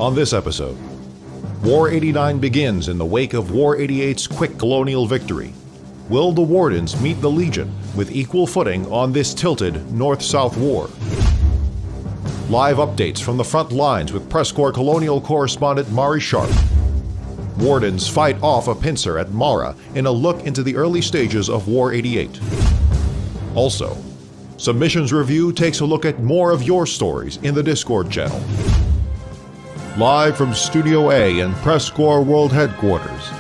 On this episode, War 89 begins in the wake of War 88's quick colonial victory. Will the Wardens meet the Legion with equal footing on this tilted North-South war? Live updates from the front lines with PressCorps Colonial correspondent Mari Sharp. Wardens fight off a Pincer at Mara in a look into the early stages of War 88. Also, Submissions Review takes a look at more of your stories in the Discord channel. Live from Studio A in PressCorps World Headquarters,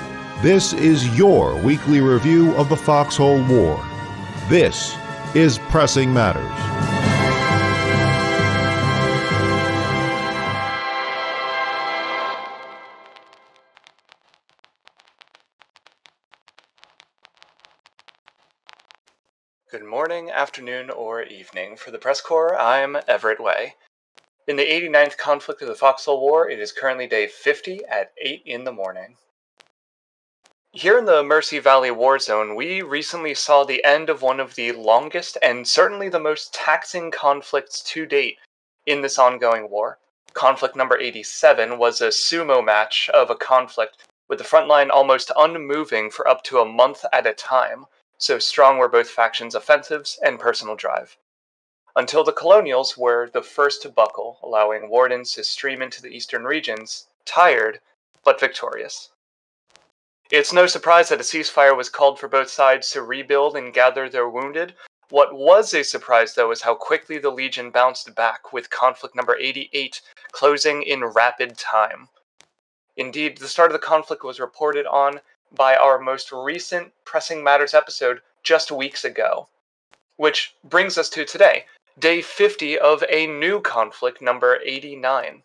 this is your weekly review of the Foxhole War. This is Pressing Matters. Good morning, afternoon, or evening. For the PressCorps, I'm Everett Way. In the 89th conflict of the Foxhole War, it is currently day 50 at 8 in the morning. Here in the Mercy Valley War Zone, we recently saw the end of one of the longest and certainly the most taxing conflicts to date in this ongoing war. Conflict number 87 was a sumo match of a conflict, with the front line almost unmoving for up to a month at a time, so strong were both factions' offensives and personal drive. Until the Colonials were the first to buckle, allowing Wardens to stream into the eastern regions, tired, but victorious. It's no surprise that a ceasefire was called for both sides to rebuild and gather their wounded. What was a surprise, though, is how quickly the Legion bounced back, with conflict number 88 closing in rapid time. Indeed, the start of the conflict was reported on by our most recent Pressing Matters episode just weeks ago. Which brings us to today, day 50 of a new conflict, number 89.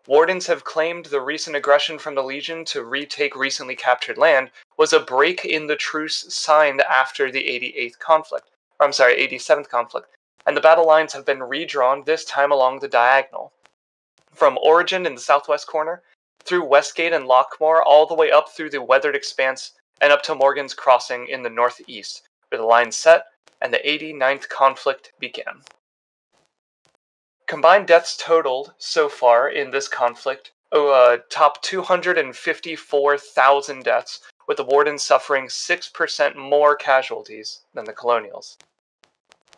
Wardens have claimed the recent aggression from the Legion to retake recently captured land was a break in the truce signed after the 87th conflict, and the battle lines have been redrawn, this time along the diagonal. From Origin in the southwest corner, through Westgate and Lockmore, all the way up through the Weathered Expanse, and up to Morgan's Crossing in the northeast, where the line set and the 89th conflict began. Combined deaths totaled so far in this conflict top 254,000 deaths, with the Wardens suffering 6% more casualties than the Colonials.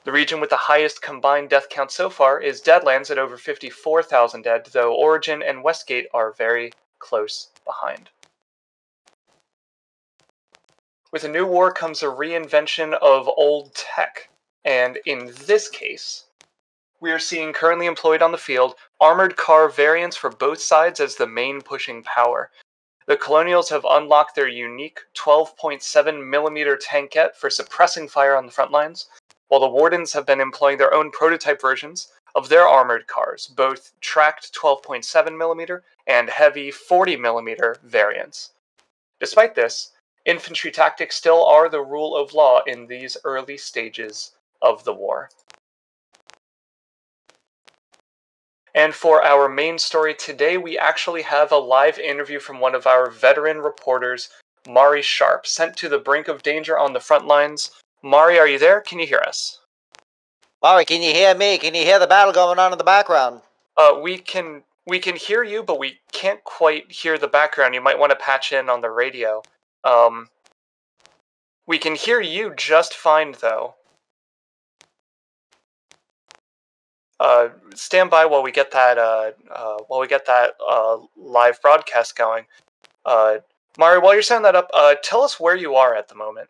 The region with the highest combined death count so far is Deadlands at over 54,000 dead, though Origin and Westgate are very close behind. With a new war comes a reinvention of old tech, and in this case, we are seeing currently employed on the field armored car variants for both sides as the main pushing power. The Colonials have unlocked their unique 12.7mm tankette for suppressing fire on the front lines, while the Wardens have been employing their own prototype versions of their armored cars, both tracked 12.7mm and heavy 40mm variants. Despite this, infantry tactics still are the rule of law in these early stages of the war. And for our main story today, we actually have a live interview from one of our veteran reporters, Mari Sharp, sent to the brink of danger on the front lines. Mari, are you there? Can you hear us? Mari, can you hear me? Can you hear the battle going on in the background? We can hear you, but we can't quite hear the background. You might want to patch in on the radio. We can hear you just fine, though. Stand by while we get that live broadcast going. Mari, while you're setting that up, tell us where you are at the moment.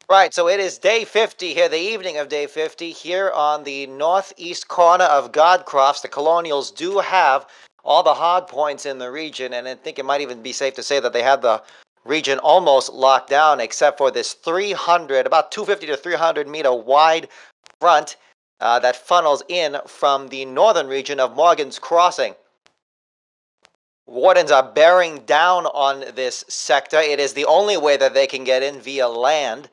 Right, so it is day 50 here, the evening of day 50, here on the northeast corner of Godcrofts. The Colonials do have all the hard points in the region, and I think it might even be safe to say that they have the region almost locked down, except for this about 250 to 300 meter wide front that funnels in from the northern region of Morgan's Crossing. Wardens are bearing down on this sector. It is the only way that they can get in via land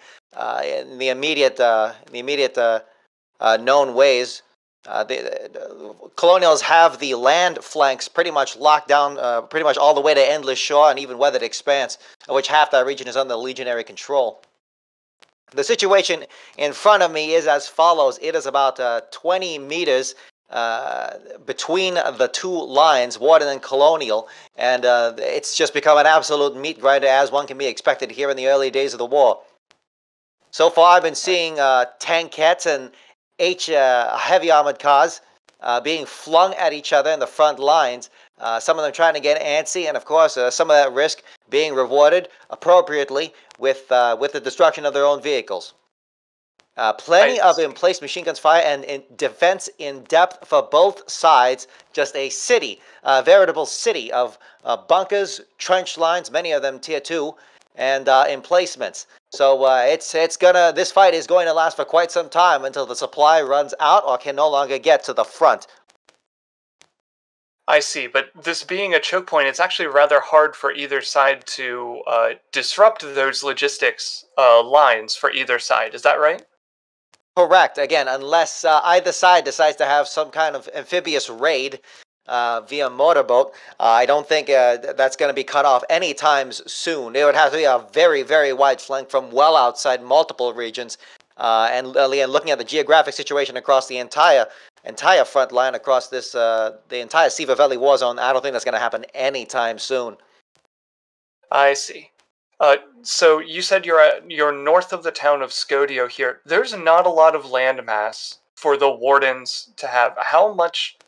in the immediate known ways. The Colonials have the land flanks pretty much locked down, pretty much all the way to Endless Shore and even Weathered Expanse, of which half that region is under legionary control. The situation in front of me is as follows. It is about 20 meters between the two lines, Warden and Colonial, and it's just become an absolute meat grinder, as one can be expected here in the early days of the war. So far, I've been seeing tankettes and heavy armored cars being flung at each other in the front lines. Some of them trying to get antsy, and of course, some of that risk being rewarded appropriately with the destruction of their own vehicles. Plenty of in-place machine guns fire and defense in depth for both sides. Just a city, a veritable city of bunkers, trench lines, many of them tier 2, and emplacements. So this fight is going to last for quite some time until the supply runs out or can no longer get to the front. I see, but this being a choke point, it's actually rather hard for either side to disrupt those logistics lines for either side. Is that right? Correct. Again, unless either side decides to have some kind of amphibious raid via motorboat, I don't think that's going to be cut off anytime soon. It would have to be a very, very wide flank from well outside multiple regions. And looking at the geographic situation across the entire front line, across this the entire Siva Valley war zone, I don't think that's going to happen anytime soon. I see. So you said you're north of the town of Scodio here. There's not a lot of landmass for the wardens to have. How much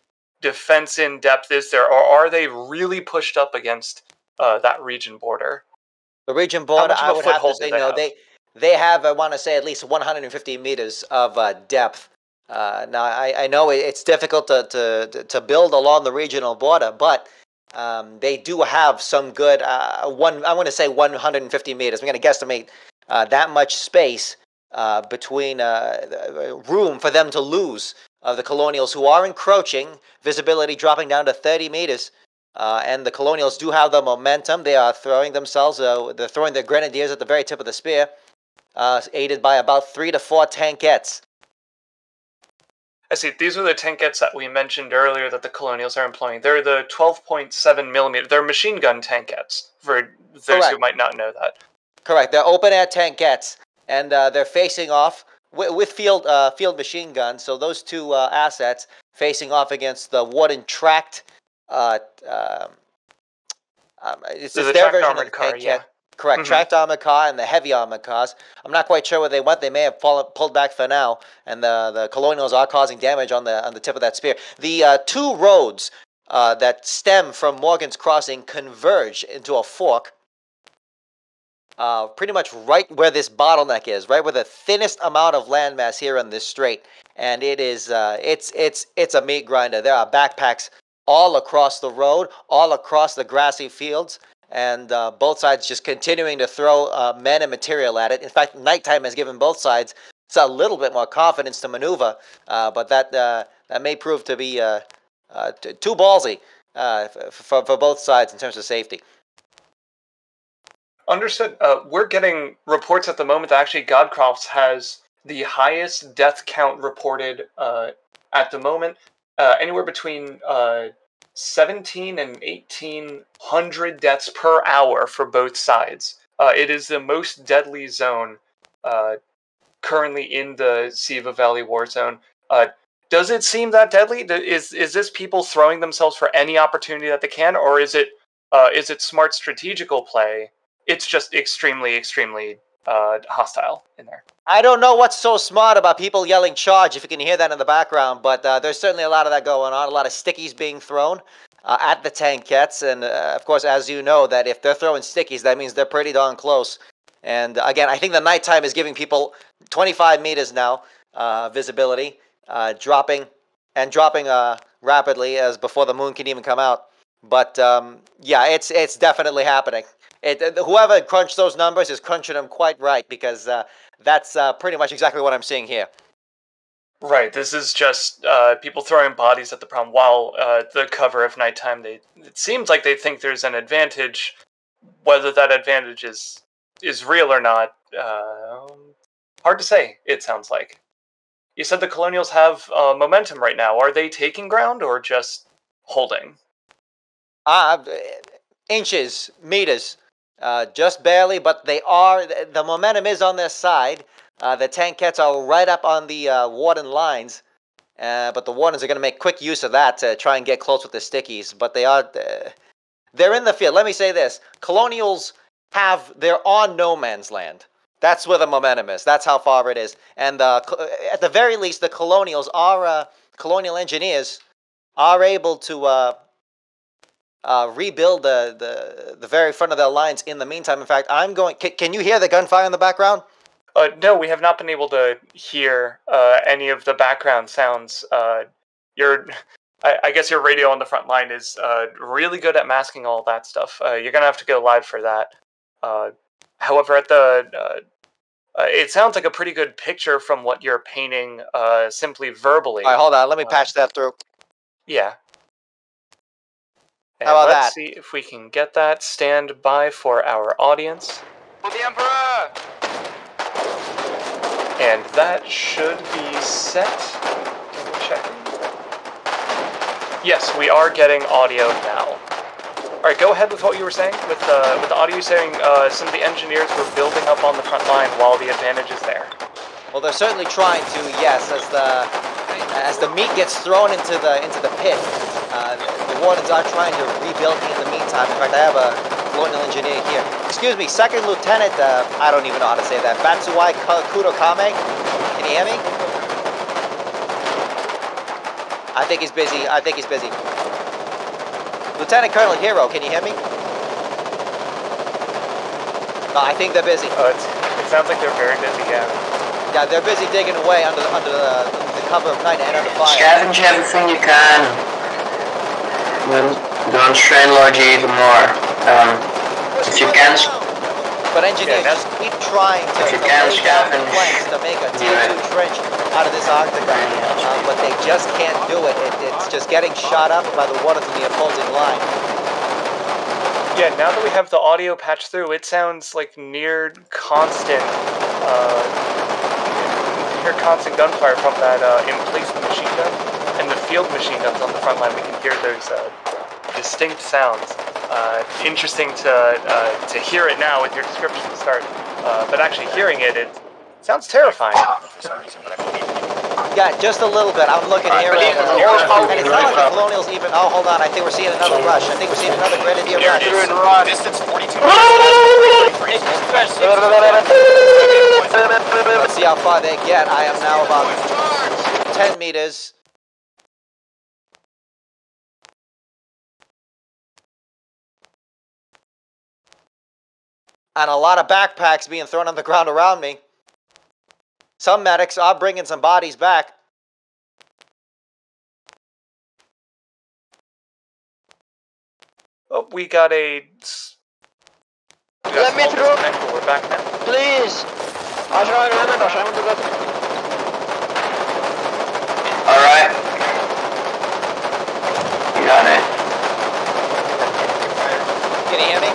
defense in depth is there, or are they really pushed up against that region border? The region border, I would have to say no. They have, I want to say, at least 150 meters of depth. Now, I know it's difficult to build along the regional border, but they do have some good, I want to say 150 meters. I'm going to guesstimate that much space between room for them to lose the Colonials, who are encroaching, visibility dropping down to 30 meters. And the Colonials do have the momentum. They are throwing themselves, they're throwing their grenadiers at the very tip of the spear, aided by about 3 to 4 tankettes. I see. These are the tankettes that we mentioned earlier that the Colonials are employing. They're the 12.7 millimeter. They're machine gun tankettes, for those who might not know that. Correct. They're open-air tankettes, and they're facing off with field machine guns. So those two assets facing off against the Warden tracked. It's their their tracked version armored of the car, tanket. yeah. Correct. Tracked armored car and the heavy armored cars. I'm not quite sure where they went. They may have pulled back for now, and the Colonials are causing damage on the tip of that spear. The two roads that stem from Morgan's Crossing converge into a fork, pretty much right where this bottleneck is, right where the thinnest amount of landmass here on this strait, and it is it's a meat grinder. There are backpacks all across the road, all across the grassy fields. And both sides just continuing to throw men and material at it. In fact, nighttime has given both sides a little bit more confidence to maneuver, but that may prove to be too ballsy for both sides in terms of safety. Understood. We're getting reports at the moment that actually Godcrofts has the highest death count reported at the moment, anywhere between 17 and 1,800 deaths per hour for both sides. It is the most deadly zone currently in the Siva Valley war zone. Does it seem that deadly? Is this people throwing themselves for any opportunity that they can, or is it smart strategical play? It's just extremely, extremely hostile in there. I don't know what's so smart about people yelling charge, if you can hear that in the background, but there's certainly a lot of that going on, a lot of stickies being thrown at the tankettes, and of course, as you know, that if they're throwing stickies, that means they're pretty darn close. And again, I think the nighttime is giving people 25 meters now visibility, dropping rapidly as before the moon can even come out. But yeah, it's definitely happening. Whoever crunched those numbers is crunching them quite right, because that's pretty much exactly what I'm seeing here. Right, this is just people throwing bodies at the problem while the cover of nighttime. It seems like they think there's an advantage. Whether that advantage is real or not, hard to say, it sounds like. You said the Colonials have momentum right now. Are they taking ground or just holding? Inches, meters. Just barely, but they are. The momentum is on their side. The tankettes are right up on the Warden lines, But the Wardens are going to make quick use of that to try and get close with the stickies. But they're in the field. Let me say this. Colonials they're on no man's land. That's where the momentum is. That's how far it is. And at the very least, the Colonials colonial engineers are able to rebuild the very front of their lines in the meantime. In fact, can you hear the gunfire in the background? No, we have not been able to hear any of the background sounds. I guess your radio on the front line is really good at masking all that stuff. You're going to have to go live for that. However, it sounds like a pretty good picture from what you're painting simply verbally. All right, hold on. Let me patch that through. Yeah. And How about let's that? see if we can get that. Stand by for our audience. For the Emperor! And that should be set. Double checking. Yes, we are getting audio now. All right, go ahead with what you were saying. With the audio saying some of the engineers were building up on the front line while the advantage is there. Well, they're certainly trying to. Yes, as the meat gets thrown into the pit, the Wardens are trying to rebuild in the meantime. In fact, I have a colonial engineer here. Excuse me, Second Lieutenant. I don't even know how to say that. Batsuai Kudokame. Can you hear me? I think he's busy. Lieutenant Colonel Hero, can you hear me? No, I think they're busy. It sounds like they're very busy, yeah. Yeah, they're busy digging away under the cover of night and under fire. Scavenge everything you can. Don't strain Lorgy even more. If you can... But engineers, just keep trying to lay down the planks to make a tier 2 trench out of this octagon. But they just can't do it. It's just getting shot up by the Wardens in the opposing line. Yeah, now that we have the audio patched through, it sounds like near constant gunfire from that emplacement machine gun and the field machine guns on the front line. We can hear those distinct sounds. Interesting to hear it now with your description to start, but actually hearing it sounds terrifying. Yeah, just a little bit. I'm looking here, and it's not like the Colonials even. Oh, hold on. I think we're seeing another rush. I think we're seeing another Grenadier rush. Distance 42. Let's see how far they get. I am now about 10 meters. And a lot of backpacks being thrown on the ground around me. Some medics are bringing some bodies back. Oh, we got a... Let me through. We're back now. Please! Alright. You got it. Can you hear me?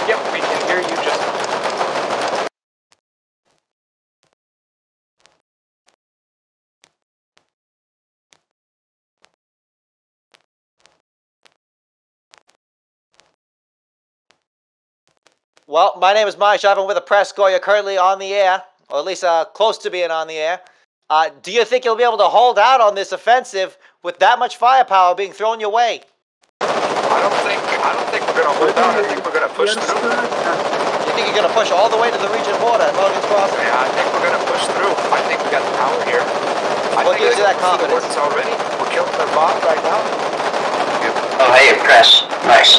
Yep, we can hear you just... Well, my name is Mike. I'm with the PressCorps. You're currently on the air, or at least close to being on the air. Do you think you'll be able to hold out on this offensive with that much firepower being thrown your way? I don't think we're gonna hold out. I think we're gonna push through. You think you're gonna push all the way to the region border at Logan's Crossing? Yeah, I think we're gonna push through. I think we got the power here. What gives you that confidence? Already. We're killing their bomb right now. Oh, hey, press. Nice.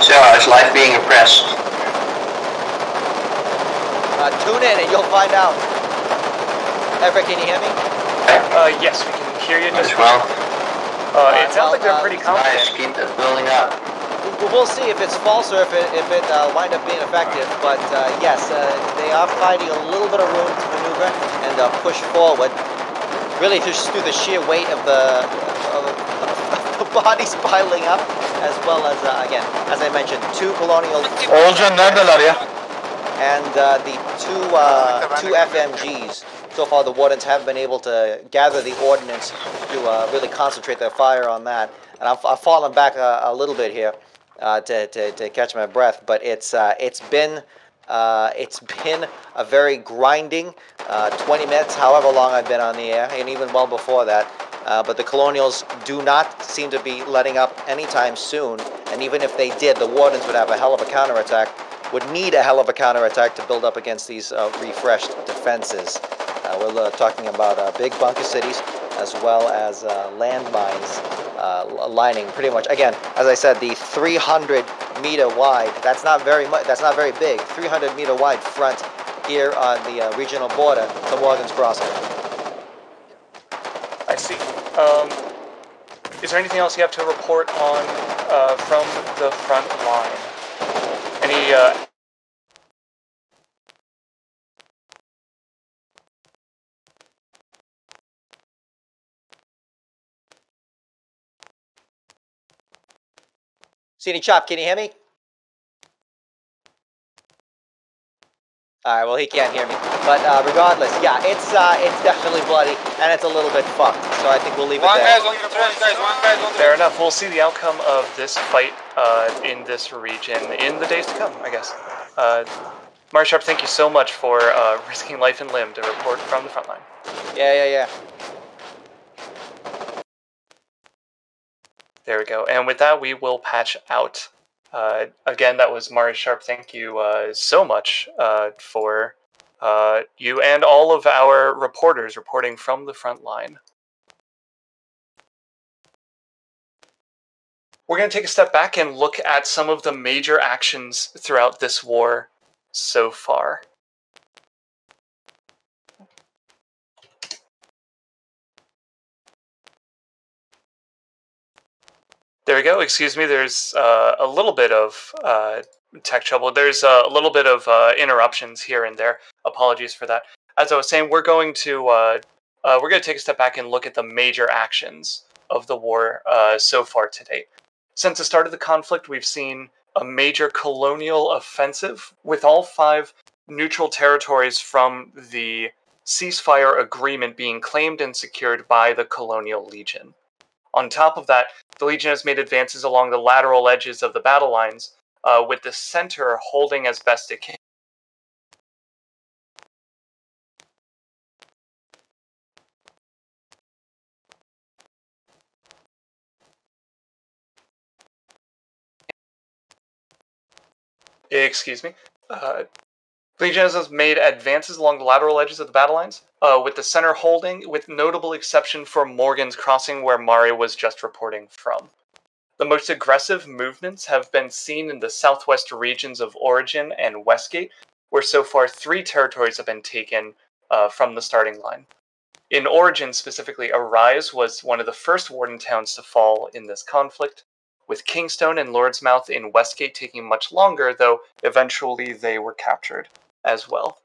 So, how's life being oppressed? Tune in and you'll find out. Everett, can you hear me? Yes, we can hear you just well. It sounds like they're pretty confident. Nice, keep it building up. We'll see if it's false or if it wind up being effective. But yes, they are finding a little bit of room to maneuver and push forward. Really, just through the sheer weight of the bodies piling up, as well as again, as I mentioned, 2 colonial and the two FMGs. So far, the Wardens haven't been able to gather the ordnance to really concentrate their fire on that. And I've fallen back a little bit here to catch my breath, but it's been It's been a very grinding 20 minutes, however long I've been on the air, and even well before that. But the Colonials do not seem to be letting up anytime soon. And even if they did, the Wardens would have a hell of a counterattack, would need a hell of a counterattack to build up against these refreshed defenses. We're talking about big bunker cities as well as landmines lining pretty much. Again, as I said, the 300-meter wide, that's not very much, that's not very big, 300-meter wide front here on the regional border to Morgan's Crossing. I see. Is there anything else you have to report on from the front line? Any CD Chop, can you hear me? All right, well, he can't hear me. But regardless, yeah, it's definitely bloody, and it's a little bit fucked. So I think we'll leave it there. Fair enough. We'll see the outcome of this fight in this region in the days to come, I guess. Mari Sharp, thank you so much for risking life and limb to report from the front line. Yeah. There we go. And with that, we will patch out. Again, that was Mari Sharp. Thank you so much for you and all of our reporters reporting from the front line. We're going to take a step back and look at some of the major actions throughout this war so far. There we go. Excuse me, there's a little bit of tech trouble. There's a little bit of interruptions here and there. Apologies for that. As I was saying, we're going to take a step back and look at the major actions of the war so far to date. Since the start of the conflict, we've seen a major colonial offensive with all 5 neutral territories from the ceasefire agreement being claimed and secured by the Colonial Legion. On top of that, the Legion has made advances along the lateral edges of the battle lines, with the center holding as best it can. Excuse me. Legion has made advances along the lateral edges of the battle lines, with the center holding, with notable exception for Morgan's Crossing, where Mari was just reporting from. The most aggressive movements have been seen in the southwest regions of Origin and Westgate, where so far 3 territories have been taken from the starting line. In Origin specifically, Arise was one of the first warden towns to fall in this conflict, with Kingstone and Lordsmouth in Westgate taking much longer, though eventually they were captured as well.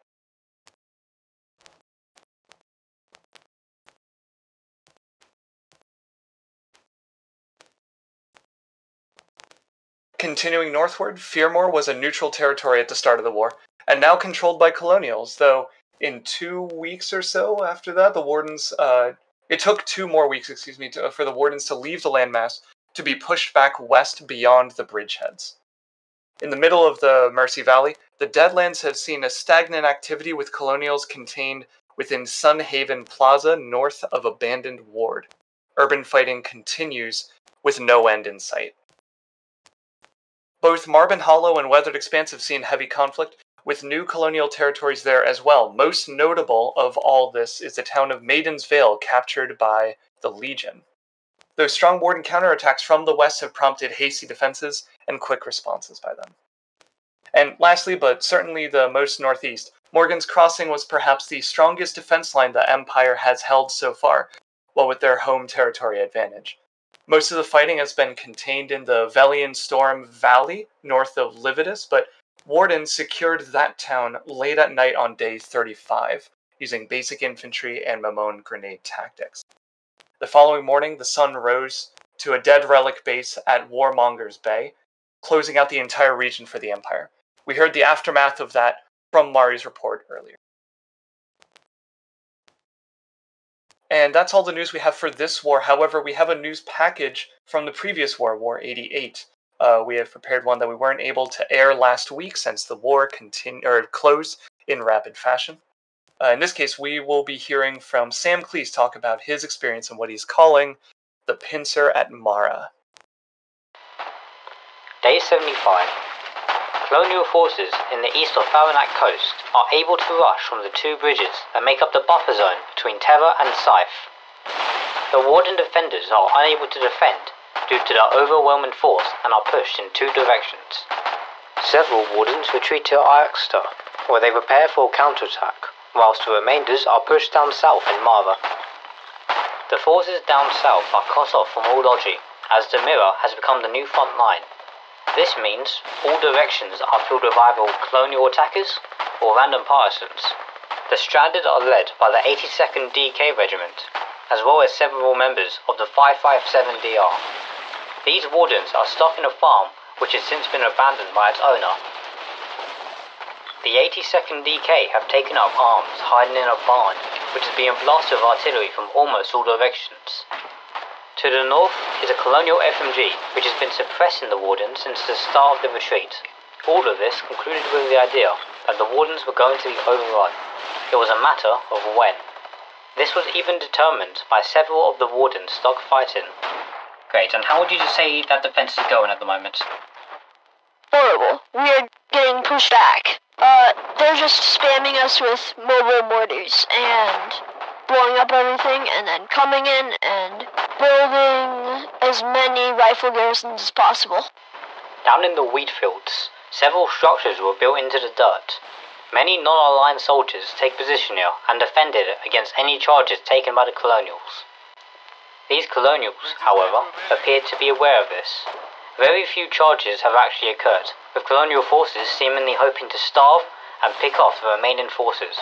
Continuing northward, Fearmore was a neutral territory at the start of the war, and now controlled by Colonials, though in 2 weeks or so after that, the Wardens, it took 2 more weeks, for the Wardens to leave the landmass to be pushed back west beyond the bridgeheads. In the middle of the Mercy Valley, the Deadlands have seen a stagnant activity with Colonials contained within Sun Haven Plaza north of Abandoned Ward. Urban fighting continues with no end in sight. Both Marben Hollow and Weathered Expanse have seen heavy conflict, with new colonial territories there as well. Most notable of all this is the town of Maiden's Vale, captured by the Legion. Those strong Warden counterattacks from the west have prompted hasty defenses and quick responses by them. And lastly, but certainly the most northeast, Morgan's Crossing was perhaps the strongest defense line the Empire has held so far, while with their home territory advantage. Most of the fighting has been contained in the Velian Storm Valley, north of Lividus, but Warden secured that town late at night on day 35, using basic infantry and Mamone grenade tactics. The following morning, the sun rose to a dead relic base at Warmonger's Bay, closing out the entire region for the Empire. We heard the aftermath of that from Mari's report earlier. And that's all the news we have for this war. However, we have a news package from the previous war, War 88. We have prepared one that we weren't able to air last week since the war closed in rapid fashion. In this case, we will be hearing from Sam Clease talk about his experience and what he's calling the Pincer at Mara. Day 75. Colonial forces in the east of Faranac coast are able to rush from the two bridges that make up the buffer zone between Terra and Scythe. The Warden defenders are unable to defend due to the overwhelming force and are pushed in two directions. Several Wardens retreat to Iaxta, where they prepare for a counterattack, whilst the remainders are pushed down south in Mara. The forces down south are cut off from all logi, as the Mirror has become the new front line. This means all directions are filled with either colonial attackers or random partisans. The stranded are led by the 82nd DK Regiment, as well as several members of the 557DR. These wardens are stuck in a farm which has since been abandoned by its owner. The 82nd DK have taken up arms hiding in a barn which is being blasted with artillery from almost all directions. To the north is a colonial FMG which has been suppressing the wardens since the start of the retreat. All of this concluded with the idea that the wardens were going to be overrun. It was a matter of when. This was even determined by several of the wardens stuck fighting. Great, and how would you say that defense is going at the moment? Horrible. We are getting pushed back. They're just spamming us with mobile mortars and blowing up everything and then coming in and building as many rifle garrisons as possible. Down in the wheat fields, several structures were built into the dirt. Many non-aligned soldiers take position here and defended against any charges taken by the colonials. These colonials, however, appeared to be aware of this. Very few charges have actually occurred, with colonial forces seemingly hoping to starve and pick off the remaining forces.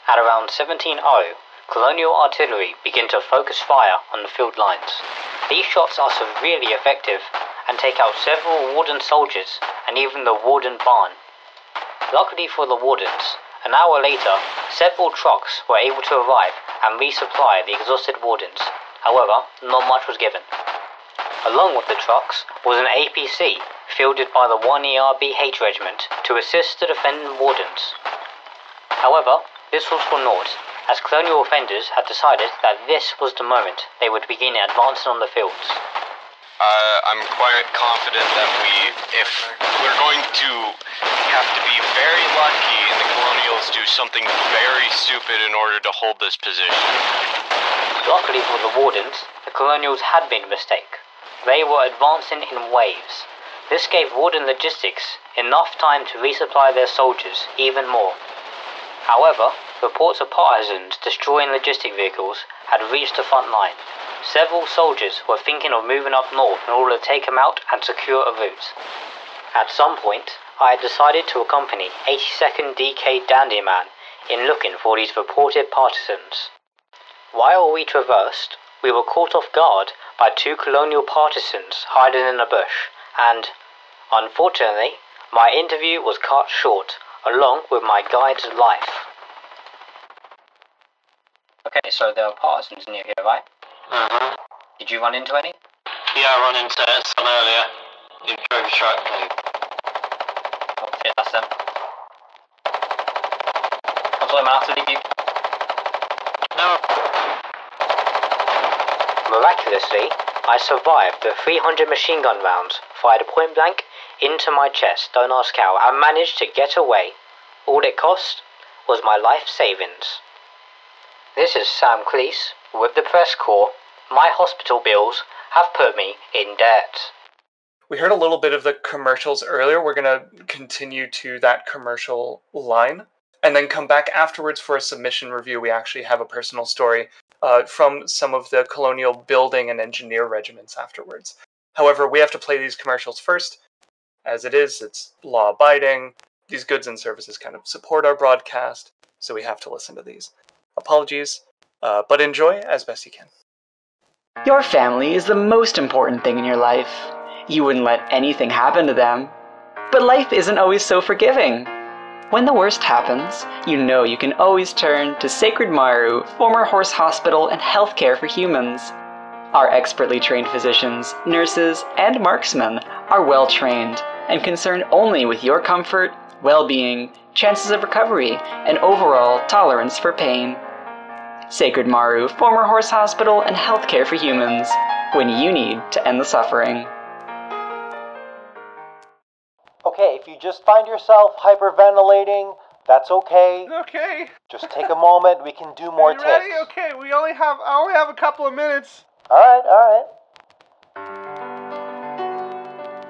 At around 17:00, colonial artillery begin to focus fire on the field lines. These shots are severely effective and take out several warden soldiers and even the warden barn. Luckily for the wardens, an hour later, several trucks were able to arrive and resupply the exhausted wardens. However, not much was given. Along with the trucks was an APC fielded by the 1ERBH regiment to assist the defending wardens. However, this was for naught, as colonial offenders had decided that this was the moment they would begin advancing on the fields. I'm quite confident that if we're going to have to be very lucky and the colonials do something very stupid in order to hold this position. Luckily for the wardens, the colonials had made a mistake. They were advancing in waves. This gave warden logistics enough time to resupply their soldiers even more. However, reports of partisans destroying logistic vehicles had reached the front line. Several soldiers were thinking of moving up north in order to take them out and secure a route. At some point, I had decided to accompany 82nd DK Dandyman in looking for these reported partisans. While we traversed, we were caught off guard by two colonial partisans hiding in a bush, and, unfortunately, my interview was cut short, along with my guide's life. Okay, so there are partisans near here, right? Mm-hmm. Did you run into any? Yeah, I ran into some earlier. You drove a truck and... Oh shit, that's them. I'm sorry, man, I have to leave you. No. Miraculously, I survived the 300 machine gun rounds fired point blank into my chest, don't ask how, and managed to get away. All it cost was my life savings. This is Sam Clease with the PressCorps. My hospital bills have put me in debt. We heard a little bit of the commercials earlier. We're going to continue to that commercial line and then come back afterwards for a submission review. We actually have a personal story from some of the colonial building and engineer regiments afterwards. However, we have to play these commercials first. As it is, it's law-abiding. These goods and services kind of support our broadcast, so we have to listen to these. Apologies, but enjoy as best you can. Your family is the most important thing in your life. You wouldn't let anything happen to them. But life isn't always so forgiving. When the worst happens, you know you can always turn to Sacred Maru, former horse hospital and healthcare for humans. Our expertly trained physicians, nurses, and marksmen are well trained and concerned only with your comfort, well-being, chances of recovery, and overall tolerance for pain. Sacred Maru, former horse hospital and healthcare for humans, when you need to end the suffering. Okay, if you just find yourself hyperventilating, that's okay. Okay. Just take a moment, we can do more Are you takes. ready? Okay, I only have a couple of minutes. Alright.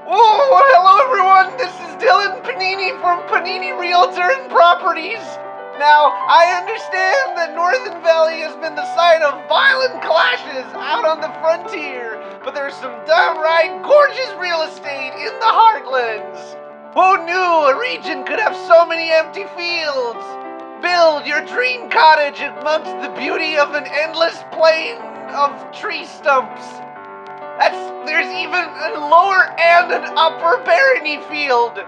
Oh, hello everyone! This is Dylan Panini from Panini Realtor and Properties. Now, I understand that Northern Valley has been the site of violent clashes out on the frontier, but there's some downright gorgeous real estate in the heartlands. Who knew a region could have so many empty fields? Build your dream cottage amongst the beauty of an endless plain of tree stumps. There's even a lower and an upper barony field.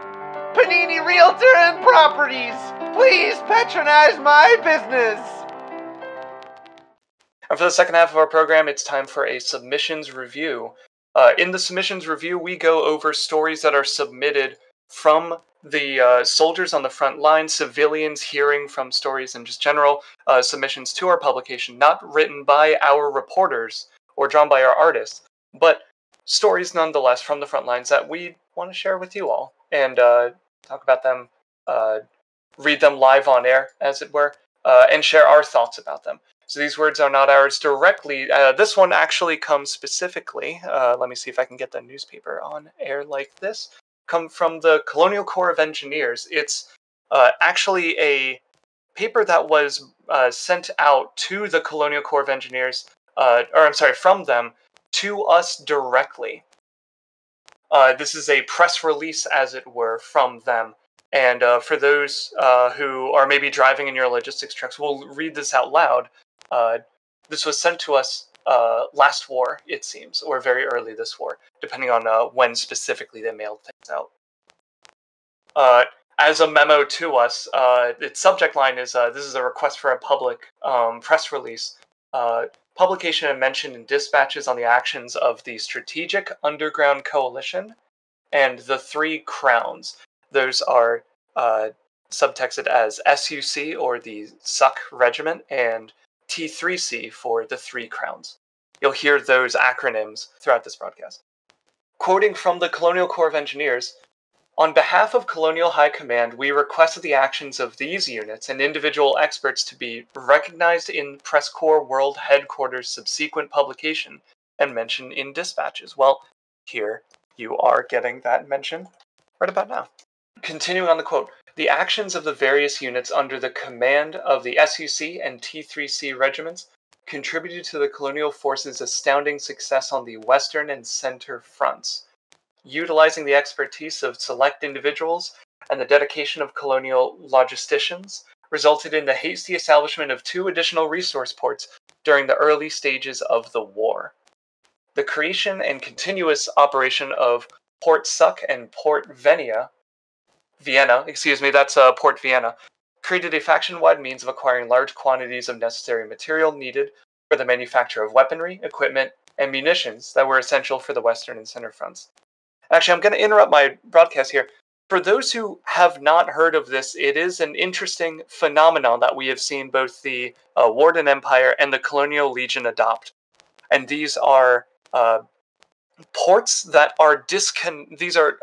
Panini Realtor and Properties, please patronize my business. And for the second half of our program, it's time for a submissions review. In the submissions review, we go over stories that are submitted from the soldiers on the front line, civilians hearing from stories, and just general submissions to our publication, not written by our reporters or drawn by our artists, but stories nonetheless from the front lines that we want to share with you all and talk about them, read them live on air, as it were, and share our thoughts about them. So these words are not ours directly. This one actually comes specifically, let me see if I can get the newspaper on air like this, come from the Colonial Corps of Engineers. It's actually a paper that was sent out to the Colonial Corps of Engineers, from them to us directly. This is a press release, as it were, from them. And for those who are maybe driving in your logistics trucks, we'll read this out loud. This was sent to us last war, it seems, or very early this war, depending on when specifically they mailed things out. As a memo to us, its subject line is, this is a request for a public press release. Publication and mention in dispatches on the actions of the Strategic Underground Coalition and the Three Crowns. Those are subtexted as SUC, or the Suck Regiment, and T3C for the Three Crowns. You'll hear those acronyms throughout this broadcast. Quoting from the Colonial Corps of Engineers, on behalf of Colonial High Command, we request the actions of these units and individual experts to be recognized in PressCorps World Headquarters' subsequent publication and mentioned in dispatches. Well, here you are getting that mention right about now. Continuing on the quote, the actions of the various units under the command of the SUC and T3C regiments contributed to the Colonial Force's astounding success on the Western and Center fronts. Utilizing the expertise of select individuals and the dedication of colonial logisticians resulted in the hasty establishment of 2 additional resource ports during the early stages of the war. The creation and continuous operation of Port Suck and Port Vienna, Port Vienna, created a faction-wide means of acquiring large quantities of necessary material needed for the manufacture of weaponry, equipment, and munitions that were essential for the Western and Center fronts. Actually, I'm going to interrupt my broadcast here. For those who have not heard of this, it is an interesting phenomenon that we have seen both the Warden Empire and the Colonial Legion adopt. And these are ports that are these are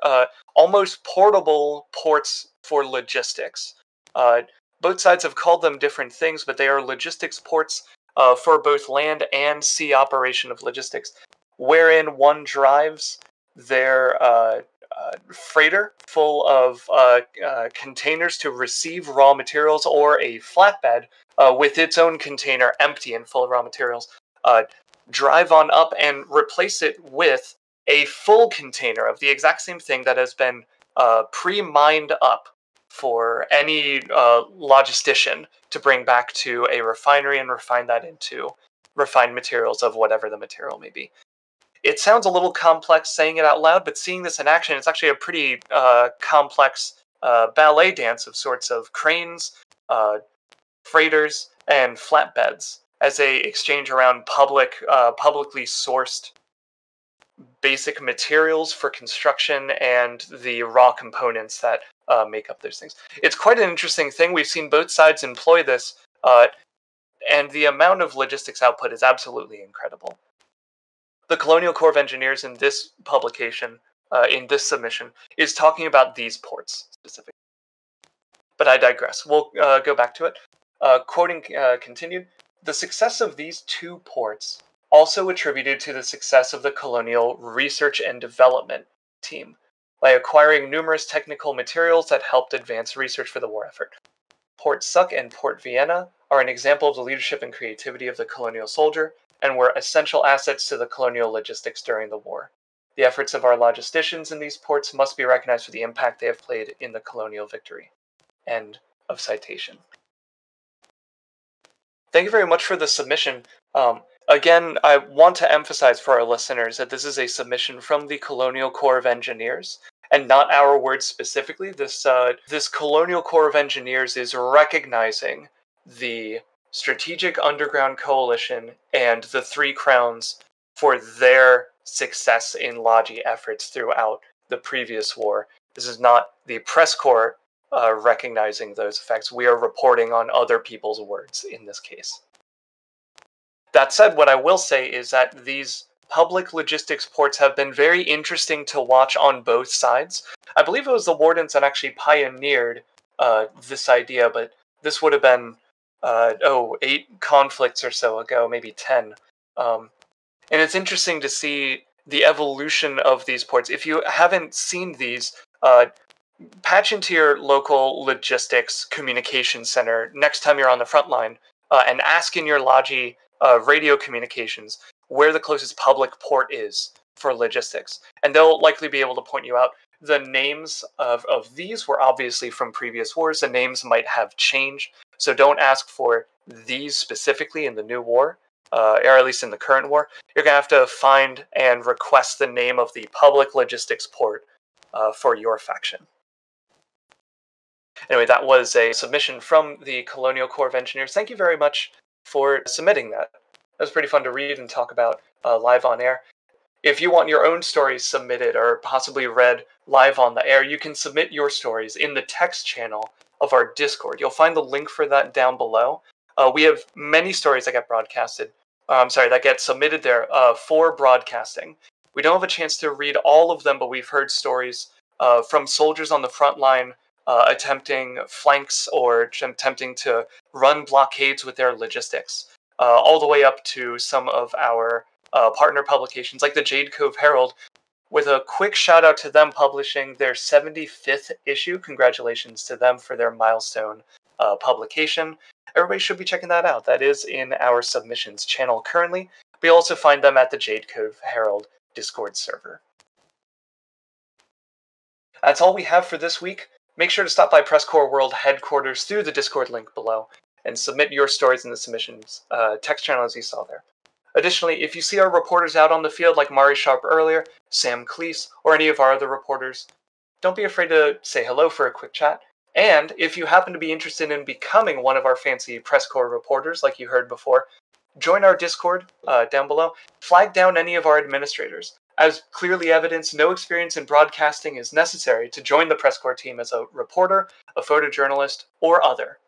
almost portable ports for logistics. Both sides have called them different things, but they are logistics ports for both land and sea operation of logistics, wherein one drives their freighter full of containers to receive raw materials, or a flatbed with its own container empty and full of raw materials, drive on up and replace it with a full container of the exact same thing that has been pre-mined up for any logistician to bring back to a refinery and refine that into refined materials of whatever the material may be. It sounds a little complex saying it out loud, but seeing this in action, it's actually a pretty complex ballet dance of sorts of cranes, freighters, and flatbeds as a exchange around publicly sourced basic materials for construction and the raw components that make up those things. It's quite an interesting thing. We've seen both sides employ this, and the amount of logistics output is absolutely incredible. The Colonial Corps of Engineers in this publication, in this submission, is talking about these ports specifically. But I digress. We'll go back to it. Quoting continued, the success of these 2 ports also attributed to the success of the Colonial Research and Development team by acquiring numerous technical materials that helped advance research for the war effort. Port Suck and Port Vienna are an example of the leadership and creativity of the colonial soldier and were essential assets to the colonial logistics during the war. The efforts of our logisticians in these ports must be recognized for the impact they have played in the colonial victory. End of citation. Thank you very much for the submission. Again, I want to emphasize for our listeners that this is a submission from the Colonial Corps of Engineers, and not our words specifically. This Colonial Corps of Engineers is recognizing the Strategic Underground Coalition and the Three Crowns for their success in Logi efforts throughout the previous war. This is not the PressCorps recognizing those effects. We are reporting on other people's words in this case. That said, what I will say is that these public logistics ports have been very interesting to watch on both sides. I believe it was the Wardens that actually pioneered this idea, but this would have been 8 conflicts or so ago, maybe 10. And it's interesting to see the evolution of these ports. If you haven't seen these, patch into your local logistics communication center next time you're on the front line and ask in your Logi radio communications where the closest public port is for logistics. And they'll likely be able to point you out. The names of these were obviously from previous wars. The names might have changed. So don't ask for these specifically in the new war, or at least in the current war. You're going to have to find and request the name of the public logistics port for your faction. Anyway, that was a submission from the Colonial Corps of Engineers. Thank you very much for submitting that. It was pretty fun to read and talk about live on air. If you want your own stories submitted or possibly read live on the air, you can submit your stories in the text channel of our Discord. You'll find the link for that down below. We have many stories that get that get submitted there for broadcasting. We don't have a chance to read all of them, but we've heard stories from soldiers on the front line attempting flanks or attempting to run blockades with their logistics, all the way up to some of our partner publications like the Jade Cove Herald, with a quick shout out to them publishing their 75th issue. Congratulations to them for their milestone publication. Everybody should be checking that out. That is in our submissions channel currently. We also find them at the Jade Cove Herald Discord server. That's all we have for this week. Make sure to stop by PressCorps World headquarters through the Discord link below and submit your stories in the submissions text channel as you saw there. Additionally, if you see our reporters out on the field like Mari Sharp earlier, Sam Clease, or any of our other reporters, don't be afraid to say hello for a quick chat. And if you happen to be interested in becoming one of our fancy PressCorps reporters like you heard before, join our Discord down below. Flag down any of our administrators. As clearly evidenced, no experience in broadcasting is necessary to join the PressCorps team as a reporter, a photojournalist, or other.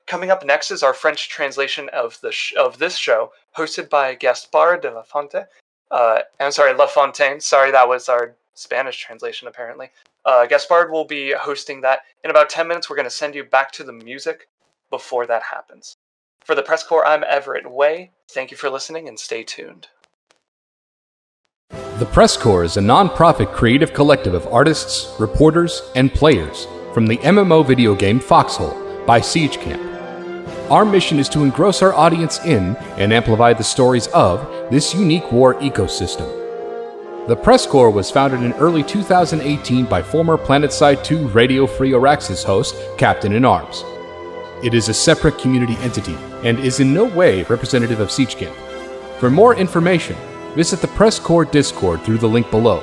Coming up next is our French translation of this show, hosted by Gaspard de La Fontaine. La Fontaine. Sorry, that was our Spanish translation, apparently. Gaspard will be hosting that. In about 10 minutes, we're going to send you back to the music before that happens. For the PressCorps, I'm Everett Way. Thank you for listening, and stay tuned. The PressCorps is a non-profit creative collective of artists, reporters, and players from the MMO video game Foxhole by Siege Camp. Our mission is to engross our audience in and amplify the stories of this unique war ecosystem. The PressCorps was founded in early 2018 by former PlanetSide 2 Radio Free Oraxis host, Captain in Arms. It is a separate community entity and is in no way representative of Siege Camp. For more information, visit the PressCorps Discord through the link below.